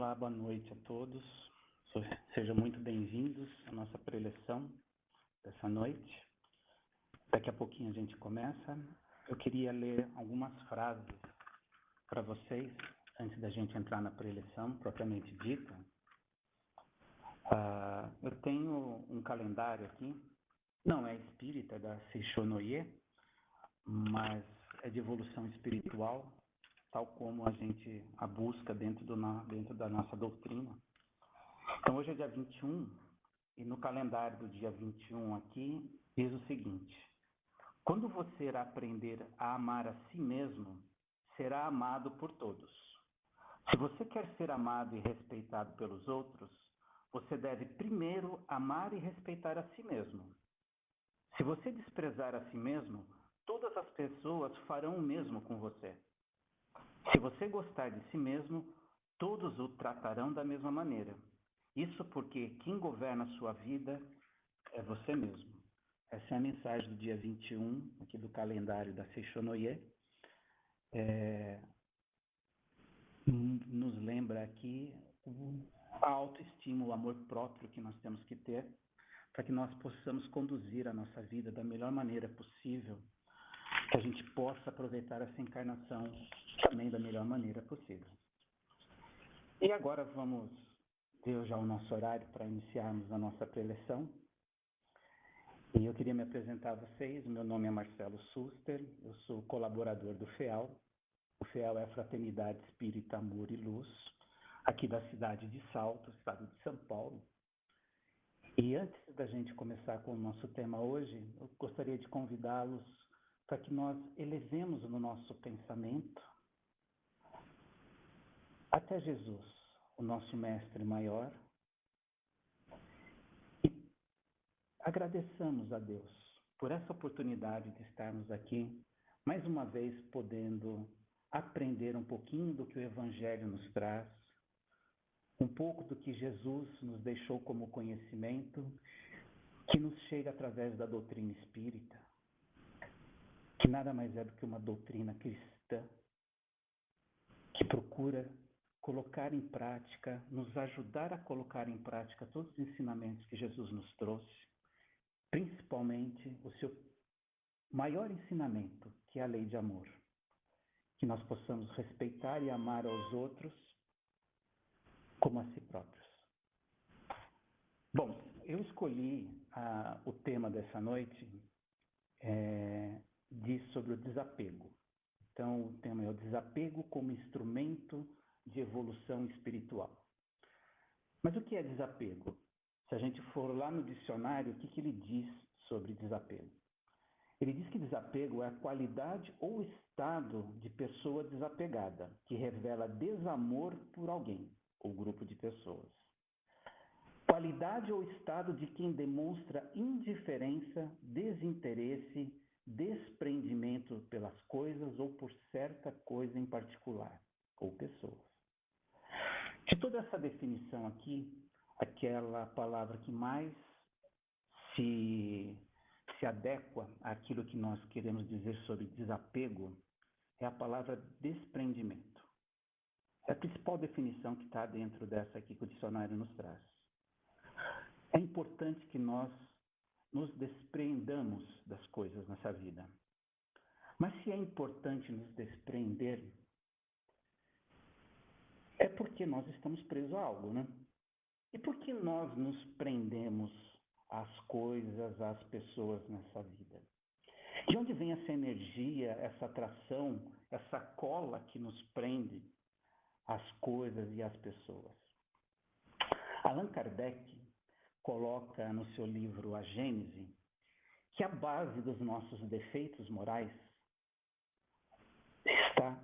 Olá, boa noite a todos. Sejam muito bem-vindos à nossa preleção dessa noite. Daqui a pouquinho a gente começa. Eu queria ler algumas frases para vocês, antes da gente entrar na preleção propriamente dita. Eu tenho um calendário aqui, não é espírita, é da Seishonoye, mas é de evolução espiritual, tal como a gente a busca dentro da nossa doutrina. Então, hoje é dia 21, e no calendário do dia 21 aqui, diz o seguinte: quando você aprender a amar a si mesmo, será amado por todos. Se você quer ser amado e respeitado pelos outros, você deve primeiro amar e respeitar a si mesmo. Se você desprezar a si mesmo, todas as pessoas farão o mesmo com você. Se você gostar de si mesmo, todos o tratarão da mesma maneira. Isso porque quem governa a sua vida é você mesmo. Essa é a mensagem do dia 21, aqui do calendário da Seishonoye. Nos lembra aqui a autoestima, o amor próprio que nós temos que ter para que nós possamos conduzir a nossa vida da melhor maneira possível, que a gente possa aproveitar essa encarnação também da melhor maneira possível. E agora vamos ver já o nosso horário para iniciarmos a nossa preleção. E eu queria me apresentar a vocês. Meu nome é Marcelo Suster, eu sou colaborador do FEAL. O FEAL é a Fraternidade Espírita Amor e Luz, aqui da cidade de Salto, estado de São Paulo. E antes da gente começar com o nosso tema hoje, eu gostaria de convidá-los para que nós elevemos no nosso pensamento até Jesus, o nosso mestre maior, e agradeçamos a Deus por essa oportunidade de estarmos aqui, mais uma vez podendo aprender um pouquinho do que o Evangelho nos traz, um pouco do que Jesus nos deixou como conhecimento, que nos chega através da doutrina espírita, que nada mais é do que uma doutrina cristã, que procura colocar em prática, nos ajudar a colocar em prática todos os ensinamentos que Jesus nos trouxe, principalmente o seu maior ensinamento, que é a lei de amor. Que nós possamos respeitar e amar aos outros como a si próprios. Bom, eu escolhi o tema dessa noite, diz sobre o desapego. Então, o tema é o desapego como instrumento de evolução espiritual. Mas o que é desapego? Se a gente for lá no dicionário, o que ele diz sobre desapego? Ele diz que desapego é a qualidade ou estado de pessoa desapegada, que revela desamor por alguém ou grupo de pessoas. Qualidade ou estado de quem demonstra indiferença, desinteresse, desprendimento pelas coisas ou por certa coisa em particular, ou pessoas. De toda essa definição aqui, aquela palavra que mais se adequa àquilo que nós queremos dizer sobre desapego é a palavra desprendimento. É a principal definição que está dentro dessa aqui que o dicionário nos traz. É importante que nós nos despreendamos das coisas nessa vida. Mas se é importante nos despreender, é porque nós estamos presos a algo, né? E por que nós nos prendemos às coisas, às pessoas nessa vida? De onde vem essa energia, essa atração, essa cola que nos prende às coisas e às pessoas? Allan Kardec coloca no seu livro A Gênese que a base dos nossos defeitos morais está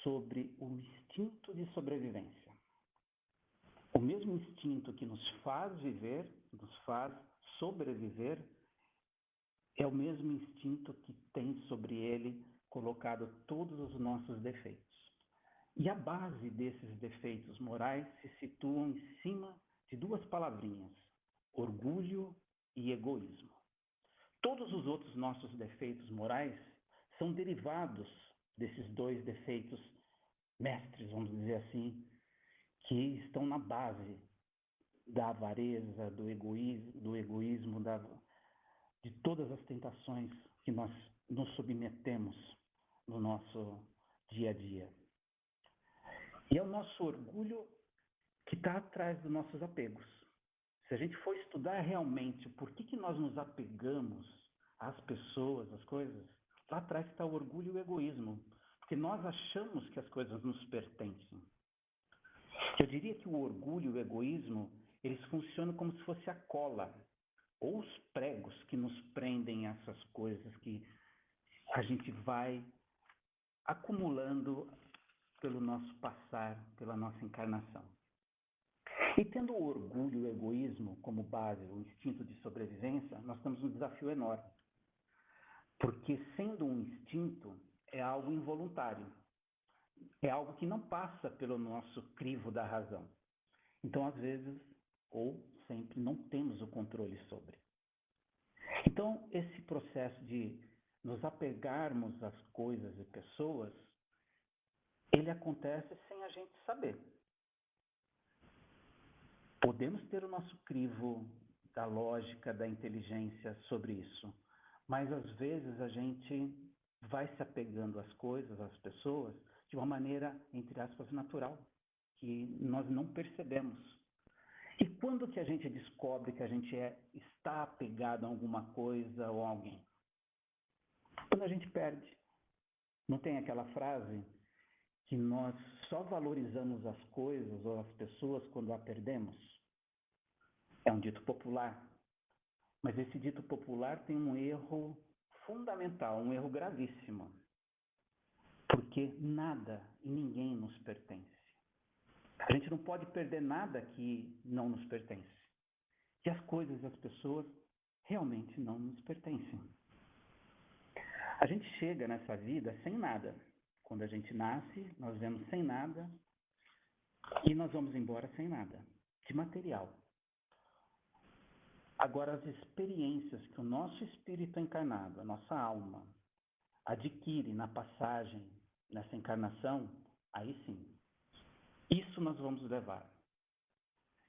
sobre o instinto de sobrevivência. O mesmo instinto que nos faz viver, nos faz sobreviver, é o mesmo instinto que tem sobre ele colocado todos os nossos defeitos. E a base desses defeitos morais se situam em cima de duas palavrinhas: orgulho e egoísmo. Todos os outros nossos defeitos morais são derivados desses dois defeitos mestres, vamos dizer assim, que estão na base da avareza, do egoísmo, de todas as tentações que nós nos submetemos no nosso dia a dia. E é o nosso orgulho que está atrás dos nossos apegos. Se a gente for estudar realmente por que nós nos apegamos às pessoas, às coisas, lá atrás está o orgulho e o egoísmo, porque nós achamos que as coisas nos pertencem. Eu diria que o orgulho e o egoísmo, eles funcionam como se fosse a cola, ou os pregos que nos prendem a essas coisas que a gente vai acumulando pelo nosso passar, pela nossa encarnação. E tendo o orgulho e o egoísmo como base, o instinto de sobrevivência, nós temos um desafio enorme. Porque sendo um instinto, é algo involuntário. É algo que não passa pelo nosso crivo da razão. Então, às vezes, ou sempre, não temos o controle sobre. Então, esse processo de nos apegarmos às coisas e pessoas, ele acontece sem a gente saber. Podemos ter o nosso crivo da lógica, da inteligência sobre isso, mas às vezes a gente vai se apegando às coisas, às pessoas, de uma maneira, entre aspas, natural, que nós não percebemos. E quando que a gente descobre que a gente está apegado a alguma coisa ou a alguém? Quando a gente perde. Não tem aquela frase que nós só valorizamos as coisas ou as pessoas quando a perdemos? É um dito popular. Mas esse dito popular tem um erro fundamental, um erro gravíssimo. Porque nada e ninguém nos pertence. A gente não pode perder nada que não nos pertence. E as coisas e as pessoas realmente não nos pertencem. A gente chega nessa vida sem nada. Quando a gente nasce, nós vemos sem nada e nós vamos embora sem nada, de material. Agora, as experiências que o nosso espírito encarnado, a nossa alma, adquire na passagem, nessa encarnação, aí sim, isso nós vamos levar.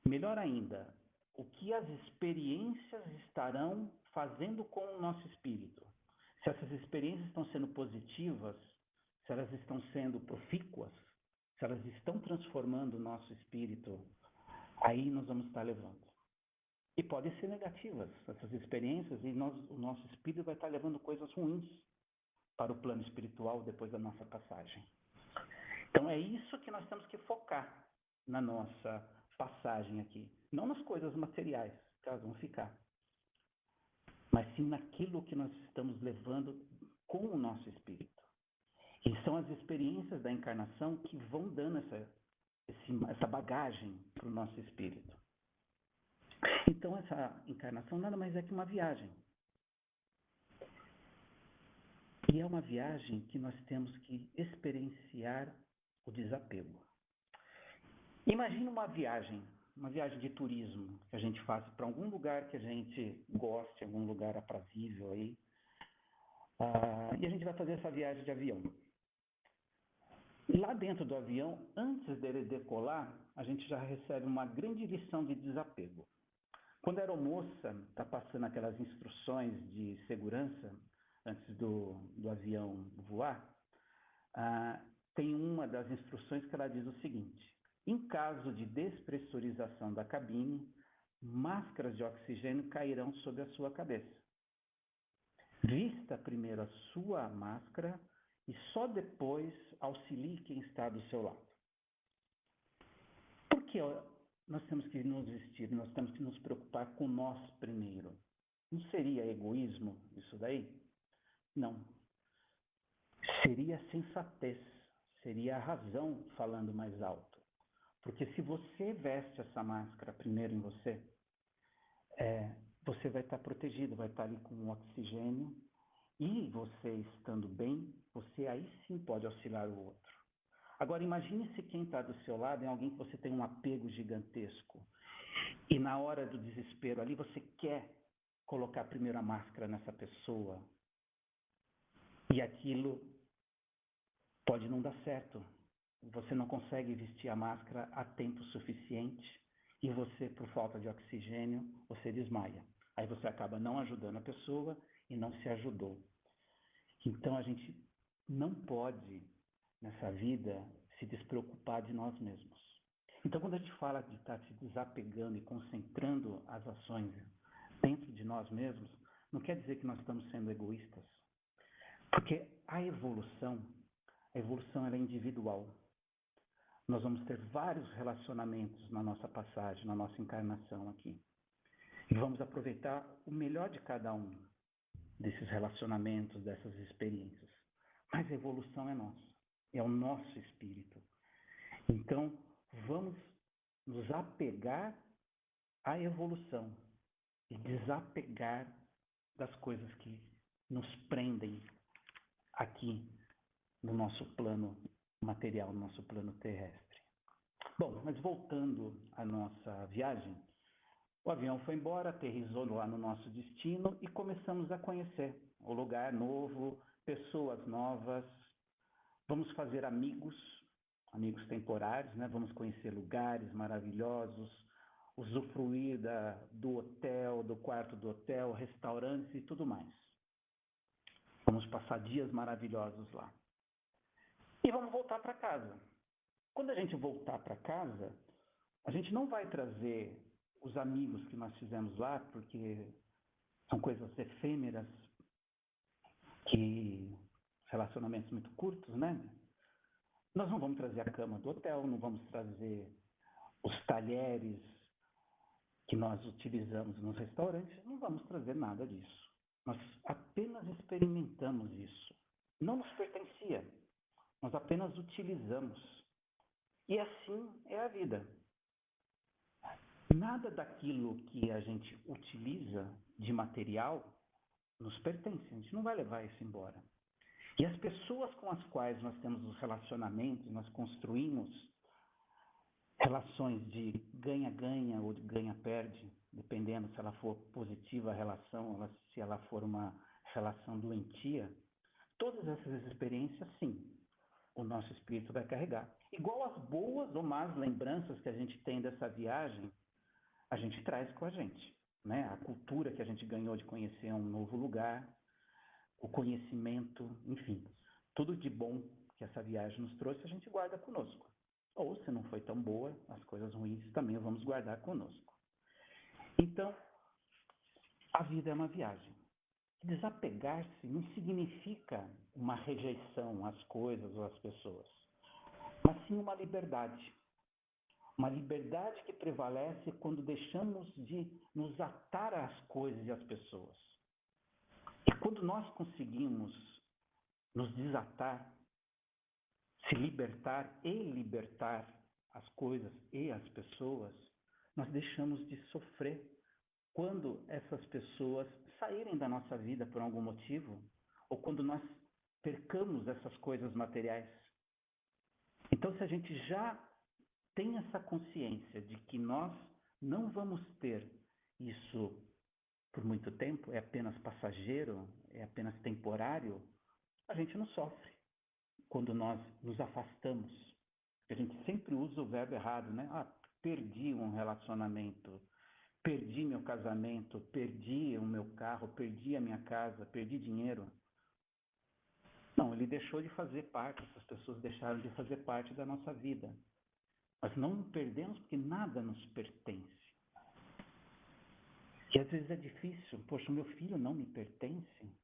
Melhor ainda, o que as experiências estarão fazendo com o nosso espírito. Se essas experiências estão sendo positivas, se elas estão sendo profícuas, se elas estão transformando o nosso espírito, aí nós vamos estar levando. E podem ser negativas essas experiências e o nosso espírito vai estar levando coisas ruins para o plano espiritual depois da nossa passagem. Então é isso que nós temos que focar na nossa passagem aqui. Não nas coisas materiais, que elas vão ficar, mas sim naquilo que nós estamos levando com o nosso espírito. E são as experiências da encarnação que vão dando essa bagagem para o nosso espírito. Então essa encarnação nada mais é que uma viagem. E é uma viagem que nós temos que experienciar o desapego. Imagina uma viagem de turismo que a gente faz para algum lugar que a gente goste, algum lugar aprazível aí. E a gente vai fazer essa viagem de avião. Lá dentro do avião, antes dele decolar, a gente já recebe uma grande lição de desapego. Quando a aeromoça está passando aquelas instruções de segurança antes do avião voar, tem uma das instruções que ela diz o seguinte: em caso de despressurização da cabine, máscaras de oxigênio cairão sobre a sua cabeça. Vista primeiro a sua máscara e só depois auxilie quem está do seu lado. Por que nós temos que nos vestir, nós temos que nos preocupar com nós primeiro? Não seria egoísmo isso daí? Não. Seria sensatez, seria a razão falando mais alto. Porque se você veste essa máscara primeiro em você, você vai estar protegido, vai estar ali com o oxigênio, e você estando bem, você aí sim pode auxiliar o outro. Agora imagine se quem está do seu lado é alguém que você tem um apego gigantesco, e na hora do desespero ali você quer colocar primeiro a máscara nessa pessoa, e aquilo pode não dar certo. você não consegue vestir a máscara a tempo suficiente e você, por falta de oxigênio, você desmaia. Aí você acaba não ajudando a pessoa e não se ajudou. Então a gente não pode, nessa vida, se despreocupar de nós mesmos. Então quando a gente fala de estar se desapegando e concentrando as ações dentro de nós mesmos, não quer dizer que nós estamos sendo egoístas. Porque a evolução ela é individual. Nós vamos ter vários relacionamentos na nossa passagem, na nossa encarnação aqui. E vamos aproveitar o melhor de cada um desses relacionamentos, dessas experiências. Mas a evolução é nossa, é o nosso espírito. Então, vamos nos apegar à evolução e desapegar das coisas que nos prendem aqui no nosso plano material, no nosso plano terrestre. Bom, mas voltando à nossa viagem, o avião foi embora, aterrissou lá no nosso destino e começamos a conhecer o lugar novo, pessoas novas. Vamos fazer amigos temporários, né? Vamos conhecer lugares maravilhosos, usufruir do hotel, do quarto do hotel, restaurantes e tudo mais. Vamos passar dias maravilhosos lá. E vamos voltar para casa. Quando a gente voltar para casa, a gente não vai trazer os amigos que nós fizemos lá, porque são coisas efêmeras, relacionamentos muito curtos, né? Nós não vamos trazer a cama do hotel, não vamos trazer os talheres que nós utilizamos nos restaurantes, não vamos trazer nada disso. Nós apenas experimentamos isso. Não nos pertencia. Nós apenas utilizamos. E assim é a vida. Nada daquilo que a gente utiliza de material nos pertence. A gente não vai levar isso embora. E as pessoas com as quais nós temos os relacionamentos, nós construímos relações de ganha-ganha ou de ganha-perde, dependendo se ela for positiva a relação, se ela for uma relação doentia, todas essas experiências, sim, o nosso espírito vai carregar. Igual as boas ou más lembranças que a gente tem dessa viagem, a gente traz com a gente, né? A cultura que a gente ganhou de conhecer um novo lugar, o conhecimento, enfim, tudo de bom que essa viagem nos trouxe, a gente guarda conosco. Ou, se não foi tão boa, as coisas ruins também vamos guardar conosco. Então, a vida é uma viagem. Desapegar-se não significa uma rejeição às coisas ou às pessoas, mas sim uma liberdade. Uma liberdade que prevalece quando deixamos de nos atar às coisas e às pessoas. E quando nós conseguimos nos desatar, se libertar e libertar as coisas e as pessoas, nós deixamos de sofrer quando essas pessoas saírem da nossa vida por algum motivo, ou quando nós percamos essas coisas materiais. Então, se a gente já tem essa consciência de que nós não vamos ter isso por muito tempo, é apenas passageiro, é apenas temporário, a gente não sofre quando nós nos afastamos. A gente sempre usa o verbo errado, né? Perdi um relacionamento, perdi meu casamento, perdi o meu carro, perdi a minha casa, perdi dinheiro. Não, ele deixou de fazer parte, essas pessoas deixaram de fazer parte da nossa vida. Nós não perdemos porque nada nos pertence. E às vezes é difícil. Poxa, meu filho não me pertence?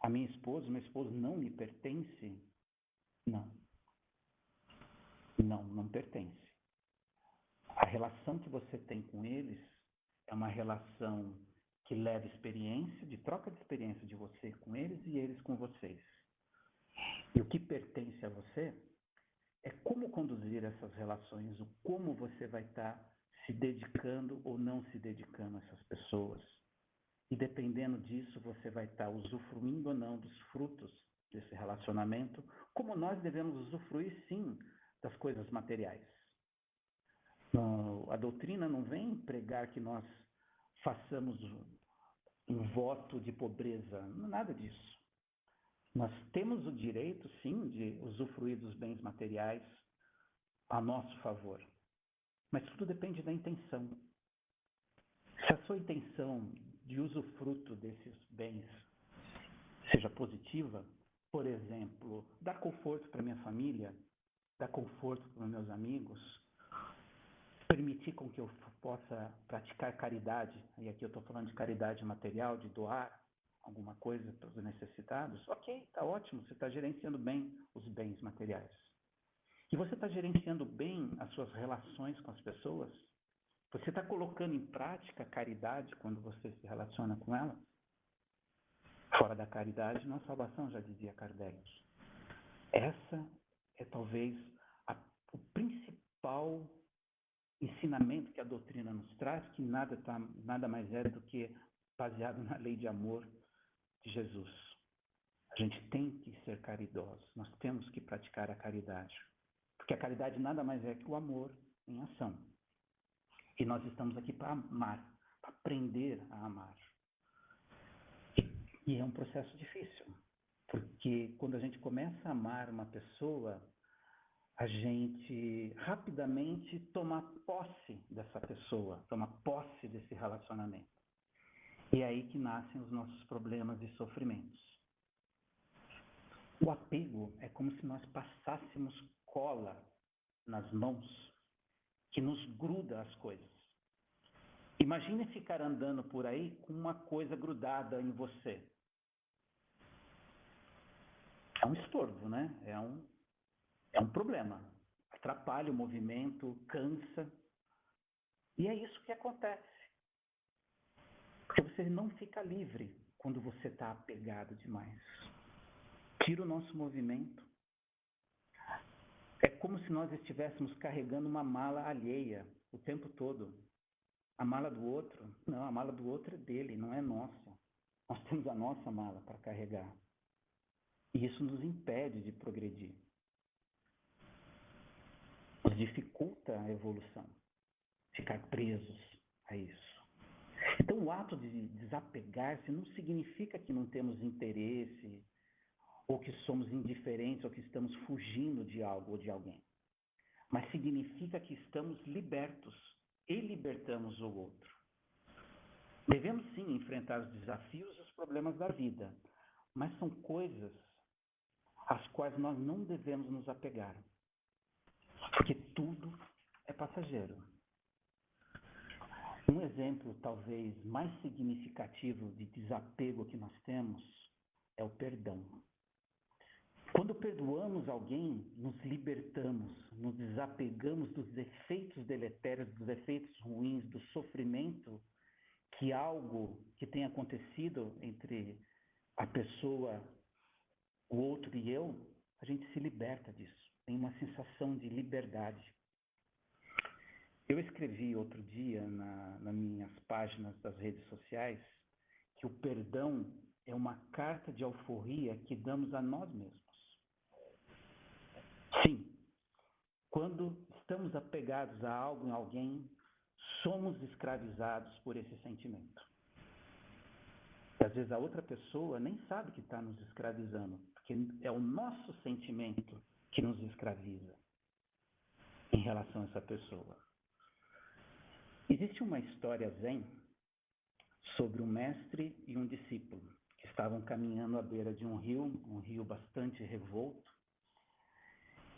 A minha esposa, meu esposo não me pertence? Não. Não pertence. A relação que você tem com eles é uma relação que leva experiência, de troca de experiência de você com eles e eles com vocês. E o que pertence a você é como conduzir essas relações, o como você vai estar se dedicando ou não se dedicando a essas pessoas. E dependendo disso, você vai estar usufruindo ou não dos frutos desse relacionamento, como nós devemos usufruir, sim, das coisas materiais. A doutrina não vem pregar que nós façamos um voto de pobreza, nada disso. Nós temos o direito, sim, de usufruir dos bens materiais, a nosso favor. Mas tudo depende da intenção. Se a sua intenção de usufruto desses bens seja positiva, por exemplo, dar conforto para minha família, dar conforto para meus amigos, permitir com que eu possa praticar caridade, e aqui eu estou falando de caridade material, de doar alguma coisa para os necessitados, ok, está ótimo, você está gerenciando bem os bens materiais. E você está gerenciando bem as suas relações com as pessoas? Você está colocando em prática a caridade quando você se relaciona com elas? Fora da caridade não há salvação, já dizia Kardec. Essa é talvez o principal ensinamento que a doutrina nos traz, que nada mais é do que baseado na lei de amor de Jesus. A gente tem que ser caridosos, nós temos que praticar a caridade. Porque a caridade nada mais é que o amor em ação. E nós estamos aqui para amar, para aprender a amar. E é um processo difícil, porque quando a gente começa a amar uma pessoa, a gente rapidamente toma posse dessa pessoa, toma posse desse relacionamento. E é aí que nascem os nossos problemas e sofrimentos. O apego é como se nós passássemos cola nas mãos que nos gruda as coisas. Imagine ficar andando por aí com uma coisa grudada em você. É um estorvo, né? É um problema. Atrapalha o movimento, cansa. E é isso que acontece. Porque você não fica livre quando você está apegado demais. Tira o nosso movimento. É como se nós estivéssemos carregando uma mala alheia o tempo todo. A mala do outro, não, a mala do outro é dele, não é nossa. Nós temos a nossa mala para carregar. E isso nos impede de progredir. Nos dificulta a evolução. Ficar presos a isso. Então, o ato de desapegar-se não significa que não temos interesse, ou que somos indiferentes, ou que estamos fugindo de algo ou de alguém. Mas significa que estamos libertos e libertamos o outro. Devemos sim enfrentar os desafios e os problemas da vida, mas são coisas às quais nós não devemos nos apegar, porque tudo é passageiro. Um exemplo talvez mais significativo de desapego que nós temos é o perdão. Quando perdoamos alguém, nos libertamos, nos desapegamos dos efeitos deletérios, dos efeitos ruins, do sofrimento que algo que tem acontecido entre a pessoa, o outro e eu, a gente se liberta disso. Tem uma sensação de liberdade. Eu escrevi outro dia nas minhas páginas das redes sociais que o perdão é uma carta de alforria que damos a nós mesmos. Sim, quando estamos apegados a algo, em alguém, somos escravizados por esse sentimento. E às vezes a outra pessoa nem sabe que está nos escravizando, porque é o nosso sentimento que nos escraviza em relação a essa pessoa. Existe uma história zen sobre um mestre e um discípulo que estavam caminhando à beira de um rio bastante revolto,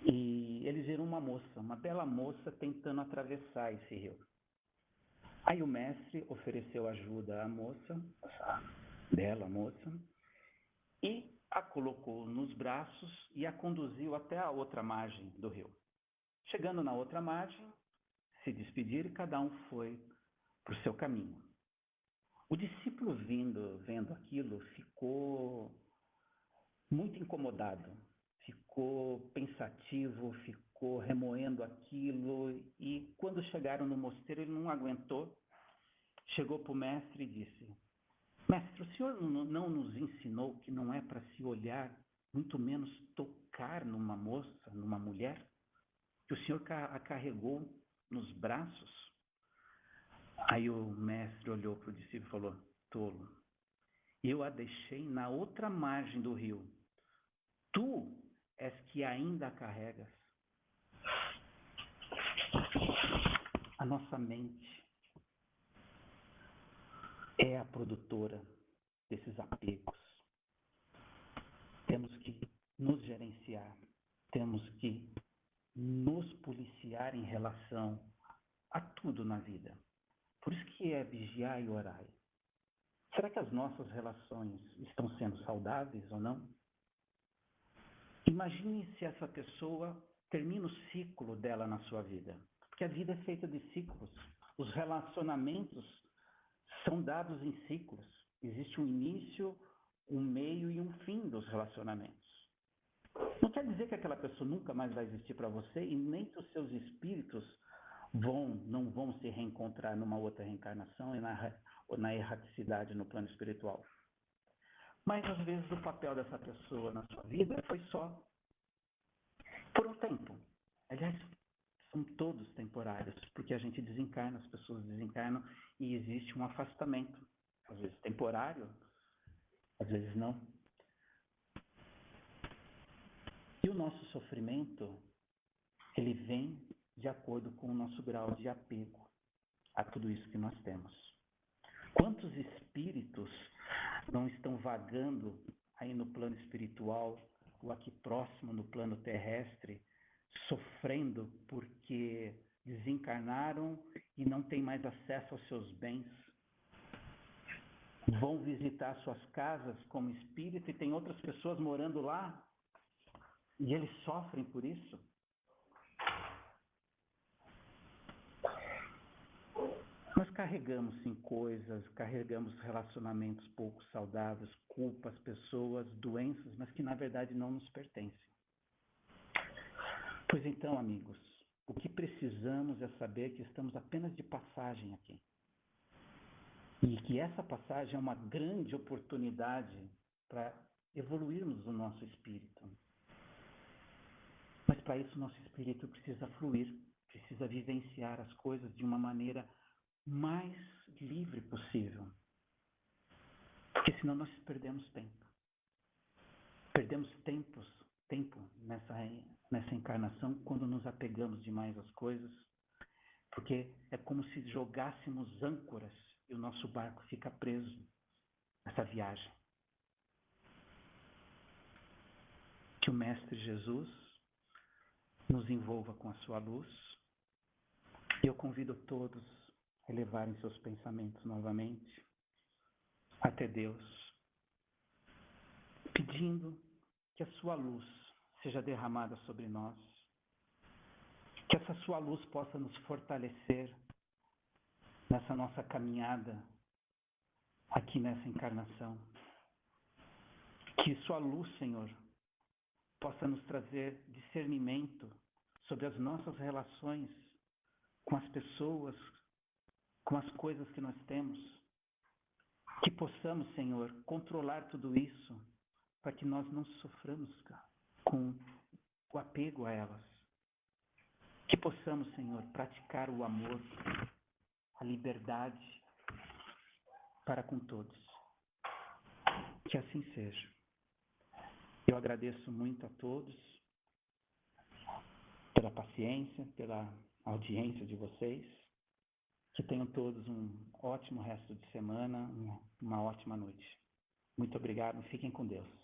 e eles viram uma bela moça tentando atravessar esse rio. Aí o mestre ofereceu ajuda à moça, essa bela moça, e a colocou nos braços e a conduziu até a outra margem do rio. Chegando na outra margem, se despediram e cada um foi para o seu caminho. O discípulo vendo aquilo, ficou muito incomodado, ficou pensativo, ficou remoendo aquilo, e quando chegaram no mosteiro ele não aguentou, chegou para o mestre e disse: mestre, o senhor não nos ensinou que não é para se olhar, muito menos tocar numa moça, numa mulher? Que o senhor a carregou nos braços? Aí o mestre olhou para o discípulo e falou: tolo, eu a deixei na outra margem do rio. Tu és que ainda a carregas. A nossa mente é a produtora desses apegos. Temos que nos gerenciar, temos que nos policiar em relação a tudo na vida. Por isso que é vigiar e orar. Será que as nossas relações estão sendo saudáveis ou não? Imagine se essa pessoa termina o ciclo dela na sua vida. Porque a vida é feita de ciclos. Os relacionamentos são dados em ciclos. Existe um início, um meio e um fim dos relacionamentos. Não quer dizer que aquela pessoa nunca mais vai existir para você e nem que os seus espíritos não vão se reencontrar numa outra reencarnação ou na erraticidade no plano espiritual. Mas às vezes o papel dessa pessoa na sua vida foi só por um tempo. Aliás, são todos temporários, porque a gente desencarna, as pessoas desencarnam e existe um afastamento. Às vezes temporário, às vezes não. E o nosso sofrimento, ele vem de acordo com o nosso grau de apego a tudo isso que nós temos. Quantos espíritos não estão vagando aí no plano espiritual ou aqui próximo no plano terrestre, sofrendo porque desencarnaram e não têm mais acesso aos seus bens? Vão visitar suas casas como espírito e tem outras pessoas morando lá e eles sofrem por isso? Nós carregamos sim coisas, carregamos relacionamentos pouco saudáveis, culpas, pessoas, doenças, mas que na verdade não nos pertencem. Pois então, amigos, o que precisamos é saber que estamos apenas de passagem aqui. E que essa passagem é uma grande oportunidade para evoluirmos o nosso espírito. Mas para isso nosso espírito precisa fluir, precisa vivenciar as coisas de uma maneira mais livre possível. Porque senão nós perdemos tempo. Perdemos tempo nessa encarnação quando nos apegamos demais às coisas, porque é como se jogássemos âncoras e o nosso barco fica preso nessa viagem. Que o Mestre Jesus nos envolva com a sua luz. E eu convido todos a elevarem seus pensamentos novamente até Deus, pedindo que a sua luz seja derramada sobre nós, que essa sua luz possa nos fortalecer nessa nossa caminhada aqui nessa encarnação. Que sua luz, Senhor, possa nos trazer discernimento sobre as nossas relações com as pessoas, com as coisas que nós temos. Que possamos, Senhor, controlar tudo isso para que nós não soframos com o apego a elas. Que possamos, Senhor, praticar o amor, a liberdade para com todos. Que assim seja. Eu agradeço muito a todos pela paciência, pela audiência de vocês. Que tenham todos um ótimo resto de semana, uma ótima noite. Muito obrigado, fiquem com Deus.